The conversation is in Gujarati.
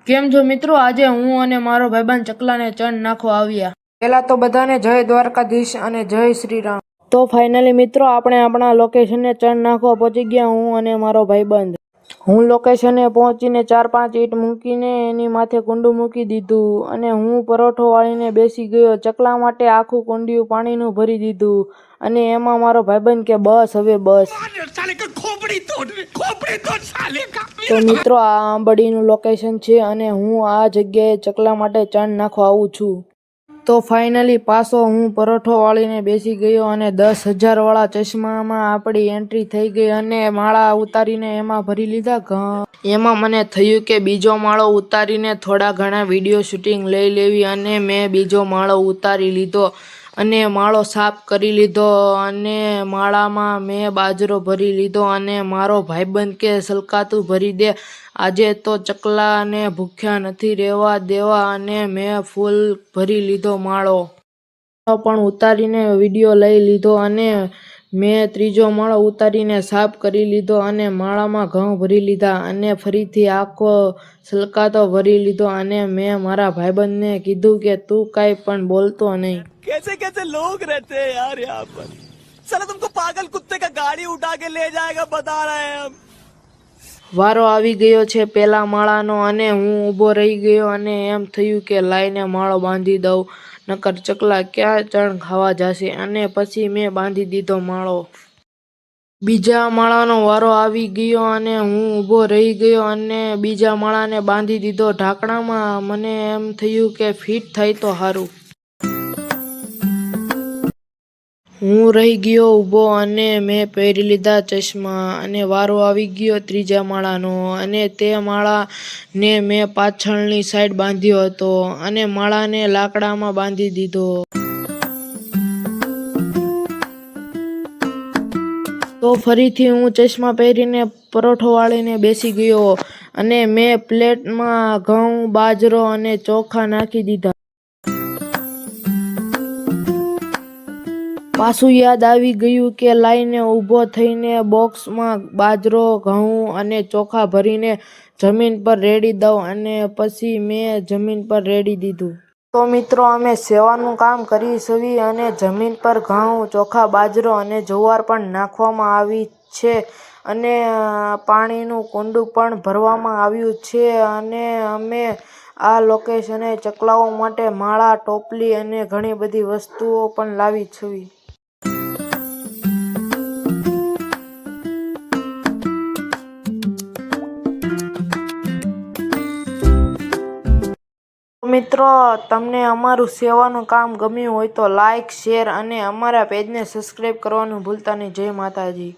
કેમ છો મિત્રો? આજે હું અને મારો ભાઈબંધ ચકલાને ચણ નાખવા આવ્યા. પહેલા તો બધાને જય દ્વારકાધીશ અને જય શ્રી રામ. તો ફાઇનલી મિત્રો આપણે આપણા લોકેશને ચણ નાખવા પહોંચી ગયા, હું અને મારો ભાઈબંધ. હું લોકેશને પહોંચીને 4-5 ઈંટ મૂકીને એની માથે કુંડું મૂકી દીધું અને હું પરોઠો વાળીને બેસી ગયો. ચકલા માટે આખું કુંડિયું પાણીનું ભરી દીધું અને એમાં મારો ભાઈબંધ કે બસ હવે બસ. તો મિત્રો આ આંબડીનું લોકેશન છે અને હું આ જગ્યાએ ચકલા માટે ચણ નાખવા આવું છું. તો ફાઇનલી પાછો હું પરોઠો વાળીને બેસી ગયો અને 10,000 વાળા ચશ્મામાં આપણી એન્ટ્રી થઈ ગઈ અને માળા ઉતારીને એમાં ભરી લીધા. એમાં મને થયું કે બીજો માળો ઉતારીને થોડા ઘણા વિડીયો શૂટિંગ લઈ લેવી અને મેં બીજો માળો ઉતારી લીધો અને માળો સાફ કરી લીધો અને માળામાં મેં બાજરો ભરી લીધો અને મારો ભાઈબંધ કે સલકાતું ભરી દે, આજે તો ચકલાને ભૂખ્યા નથી રહેવા દેવા અને મેં ફૂલ ભરી લીધો માળો પણ ઉતારીને વિડીયો લઈ લીધો અને મેં ત્રીજો માળો ઉતારીને સાફ કરી લીધો અને માળામાં ઘઉં ભરી લીધા અને ફરીથી આખો સલકાતો ભરી લીધો અને મેં મારા ભાઈબંધને કીધું કે તું કાંઈ પણ બોલતો નહીં. कैसे कैसे लोग रहते हैं यार यहाँ पर. साला तुमको पागल कुत्ते का गाड़ी उठा के ले जाएगा बता रहे हैं हम. વારો આવી ગયો છે પેલા માળાનો અને હું ઊભો રહી ગયો અને એમ થયું કે લાઈને માળો બાંધી દઉં, નકર ચકલા ક્યાં ચણ ખાવા જશે અને પછી મેં બાંધી દીધો માળો. બીજા માળાનો વારો આવી ગયો અને હું ઊભો રહી ગયો અને બીજા માળાને બાંધી દીધો ઢાંકણામાં. મને એમ થયું કે ફિટ થાય તો સારું. હું રહી ગયો ઊભો અને મેં પહેરી લીધા ચશ્મા અને વારો આવી ગયો ત્રીજા માળાનો અને તે માળાને મેં પાછળની સાઈડ બાંધ્યો હતો અને માળાને લાકડામાં બાંધી દીધો. તો ફરીથી હું ચશ્મા પહેરીને પરોઠો વાળીને બેસી ગયો અને મેં પ્લેટમાં ઘઉં, બાજરો અને ચોખા નાખી દીધા. પાછું યાદ આવી ગયું કે લાઈને ઊભો થઈને બોક્સમાં બાજરો, ઘઉં અને ચોખા ભરીને જમીન પર રેડી દઉં અને પછી મેં જમીન પર રેડી દીધું. તો મિત્રો અમે સેવાનું કામ કરી સવી અને જમીન પર ઘઉં, ચોખા, બાજરો અને જુવાર પણ નાખવામાં આવી છે અને પાણીનું કુંડું પણ ભરવામાં આવ્યું છે અને અમે આ લોકેશને ચકલાઓ માટે માળા, ટોપલી અને ઘણી બધી વસ્તુઓ પણ લાવી છવી. મિત્રો તમને અમારું સેવાનું કામ ગમ્યું હોય તો લાઈક, શેર અને અમારા પેજને સબસ્ક્રાઈબ કરવાનું ભૂલતા નહીં. જય માતાજી.